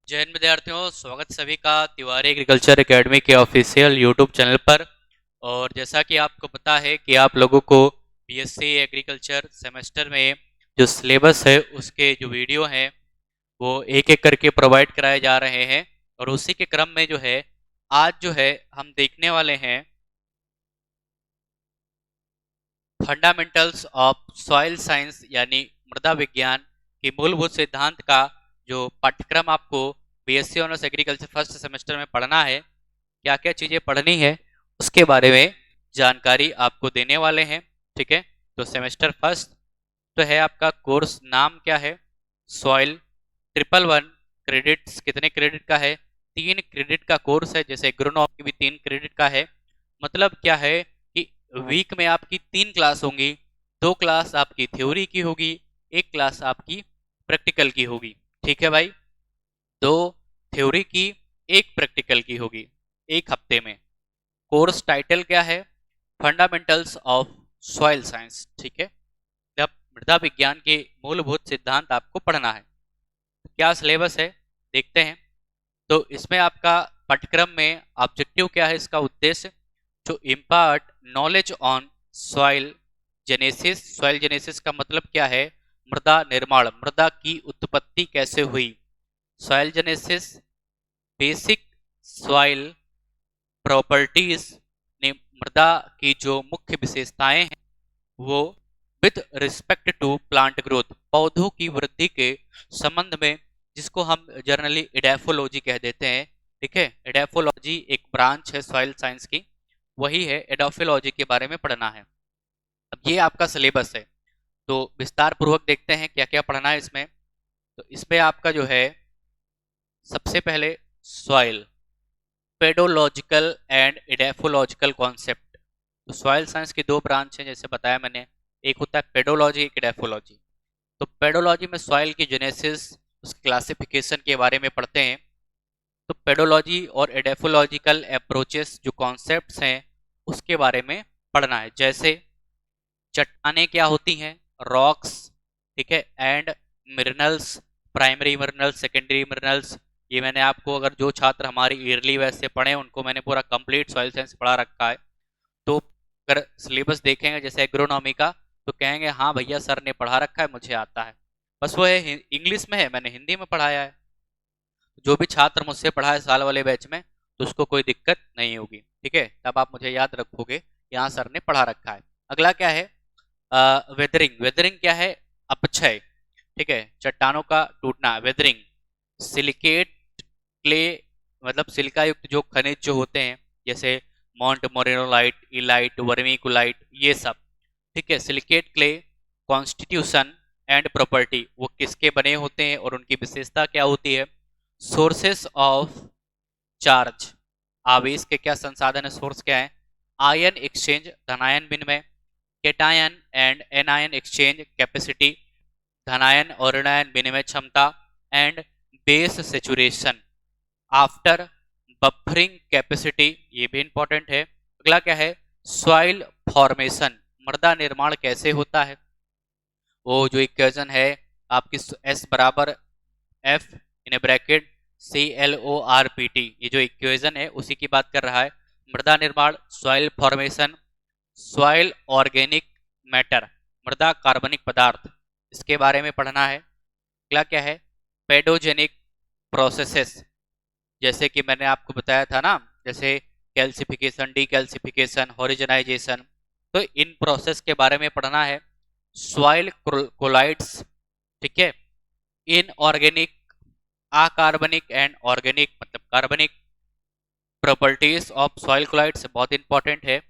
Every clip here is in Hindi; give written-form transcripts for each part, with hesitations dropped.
जय हिंद विद्यार्थियों, स्वागत सभी का तिवारी एग्रीकल्चर एकेडमी के ऑफिशियल यूट्यूब चैनल पर। और जैसा कि आपको पता है कि आप लोगों को बीएससी एग्रीकल्चर सेमेस्टर में जो सिलेबस है उसके जो वीडियो हैं वो एक एक करके प्रोवाइड कराए जा रहे हैं। और उसी के क्रम में जो है आज जो है हम देखने वाले हैं फंडामेंटल्स ऑफ सॉइल साइंस यानी मृदा विज्ञान की मूलभूत सिद्धांत का जो पाठ्यक्रम आपको BSc honours agriculture first semester में पढ़ना है। क्या क्या चीज़ें पढ़नी है उसके बारे में जानकारी आपको देने वाले हैं। ठीक है, तो सेमेस्टर फर्स्ट तो है आपका कोर्स नाम क्या है, सॉइल 111 क्रेडिट्स कितने क्रेडिट का है, 3 क्रेडिट का कोर्स है। जैसे एग्रोनॉमी भी 3 क्रेडिट का है। मतलब क्या है कि वीक में आपकी 3 क्लास होंगी, 2 क्लास आपकी थ्योरी की होगी, 1 क्लास आपकी प्रैक्टिकल की होगी। ठीक है भाई, 2 थ्योरी की 1 प्रैक्टिकल की होगी एक हफ्ते में। कोर्स टाइटल क्या है, फंडामेंटल्स ऑफ सॉइल साइंस। ठीक है, जब मृदा विज्ञान के मूलभूत सिद्धांत आपको पढ़ना है। क्या सिलेबस है देखते हैं। तो इसमें आपका पाठ्यक्रम में ऑब्जेक्टिव क्या है, इसका उद्देश्य जो impart knowledge on soil genesis. Soil genesis का मतलब क्या है, मृदा निर्माण, मृदा की उत्पत्ति कैसे हुई। Soil genesis basic soil properties ने मृदा की जो मुख्य विशेषताएं हैं वो with respect to plant growth, पौधों की वृद्धि के संबंध में, जिसको हम जनरली एडेफोलॉजी कह देते हैं। ठीक है, एडेफोलॉजी एक ब्रांच है सॉइल साइंस की, वही है एडोफिलॉजी के बारे में पढ़ना है। अब ये आपका सिलेबस है, तो विस्तार पूर्वक देखते हैं क्या क्या पढ़ना है इसमें। तो इसमें आपका जो है सबसे पहले सॉइल पेडोलॉजिकल एंड एडेफोलॉजिकल कॉन्सेप्ट। तो सॉइल साइंस की 2 ब्रांच हैं जैसे बताया मैंने, एक होता है पेडोलॉजी, एक एडेफोलॉजी। तो पेडोलॉजी में सॉइल की जेनेसिस, उसकी क्लासिफिकेशन के बारे में पढ़ते हैं। तो पेडोलॉजी और एडेफोलॉजिकल अप्रोचेस जो कॉन्सेप्ट्स हैं उसके बारे में पढ़ना है। जैसे चट्टानें क्या होती हैं, रॉक्स, ठीक है, and minerals, primary minerals, secondary minerals. ये मैंने आपको, अगर जो छात्र हमारी ईयरली वैसे पढ़े उनको मैंने पूरा कंप्लीट सॉइल साइंस पढ़ा रखा है। तो अगर सिलेबस देखेंगे जैसे एग्रोनॉमी का तो कहेंगे हाँ भैया सर ने पढ़ा रखा है, मुझे आता है। बस वो है इंग्लिश में है, मैंने हिंदी में पढ़ाया है। जो भी छात्र मुझसे पढ़ा है साल वाले बैच में तो उसको कोई दिक्कत नहीं होगी। ठीक है, तब आप मुझे याद रखोगे यहाँ सर ने पढ़ा रखा है। अगला क्या है, वेदरिंग। वेदरिंग क्या है, अपक्षय। ठीक है, चट्टानों का टूटना, वेदरिंग। सिलिकेट क्ले मतलब सिलिका युक्त जो खनिज जो होते हैं, जैसे मॉन्ट मोरेनोलाइट, इलाइट, वर्मीकुलाइट, ये सब। ठीक है, silicate clay constitution and property, वो किसके बने होते हैं और उनकी विशेषता क्या होती है। सोर्सेस ऑफ चार्ज, आवेश के क्या संसाधन है, सोर्स क्या है। आयन एक्सचेंज, धनायन विनिमय। Cation and anion exchange capacity, धनायन और ऋणायन विनिमय क्षमता। And base saturation after buffering capacity, ये भी इंपॉर्टेंट है। अगला क्या है, सॉइल फॉर्मेशन, मृदा निर्माण कैसे होता है। वो जो इक्वेशन है आपकी एस बराबर एफ इन ब्रैकेट CLORPT, ये जो इक्वेशन है उसी की बात कर रहा है। मृदा निर्माण, soil formation, soil organic matter, मृदा कार्बनिक पदार्थ, इसके बारे में पढ़ना है। अगला क्या है, पेडोजेनिक प्रोसेसेस, जैसे कि मैंने आपको बताया था ना, जैसे कैल्सिफिकेशन, डीकैल्सिफिकेशन, हॉरिजनाइजेशन, तो इन प्रोसेस के बारे में पढ़ना है। सॉइल कोलाइड्स, ठीक है, इनऑर्गेनिक, अकार्बनिक एंड ऑर्गेनिक मतलब कार्बनिक प्रॉपर्टीज ऑफ सॉइल कोलाइड्स बहुत इंपॉर्टेंट है।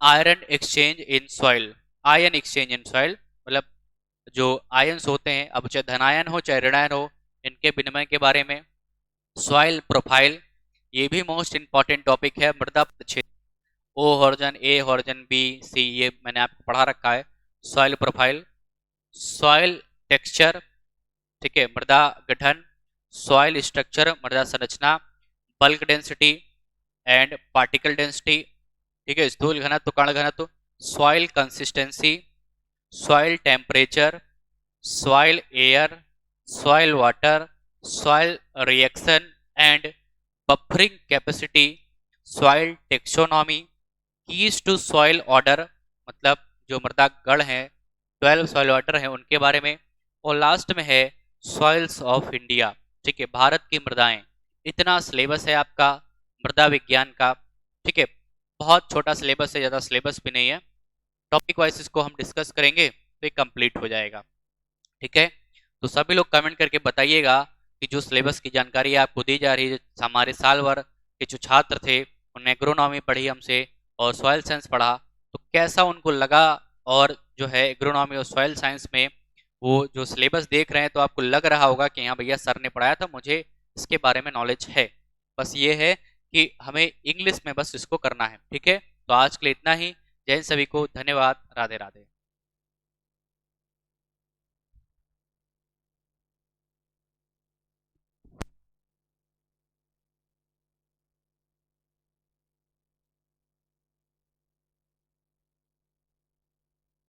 Iron exchange in soil, ion exchange in soil मतलब जो आयन्स होते हैं, अब चाहे धनायन हो चाहे ऋणायन हो, इनके विनिमय के बारे में। सॉइल प्रोफाइल, ये भी मोस्ट इंपॉर्टेंट टॉपिक है। मृदा क्षेत्र, ओ हॉर्जन, ए हॉर्जन, बी सी, ये मैंने आपको पढ़ा रखा है। सॉइल प्रोफाइल, सॉइल टेक्सचर, ठीक है, मृदा गठन, सॉइल स्ट्रक्चर, मृदा संरचना, bulk density and particle density, ठीक है, स्थूल घनत्व, कण घनत्व, soil consistency, soil temperature, soil air, soil water, soil reaction and buffering capacity, soil taxonomy, keys to soil order, मतलब जो मृदा गण है, 12 सॉइल ऑर्डर है उनके बारे में, और लास्ट में है सॉइल्स ऑफ इंडिया। ठीक है, भारत की मृदाएं। इतना सिलेबस है आपका मृदा विज्ञान का। ठीक है, बहुत छोटा सिलेबस है, ज़्यादा सिलेबस भी नहीं है। टॉपिक वाइज इसको हम डिस्कस करेंगे तो ये कंप्लीट हो जाएगा। ठीक है, तो सभी लोग कमेंट करके बताइएगा कि जो सिलेबस की जानकारी आपको दी जा रही है, हमारे साल भर के जो छात्र थे उन्होंने एग्रोनॉमी पढ़ी हमसे और सॉइल साइंस पढ़ा, तो कैसा उनको लगा। और जो है एग्रोनॉमी और सॉइल साइंस में वो जो सिलेबस देख रहे हैं तो आपको लग रहा होगा कि हाँ भैया सर ने पढ़ाया था, मुझे इसके बारे में नॉलेज है। बस ये है कि हमें इंग्लिश में बस इसको करना है। ठीक है, तो आज के लिए इतना ही। जय हिंद सभी को, धन्यवाद, राधे राधे।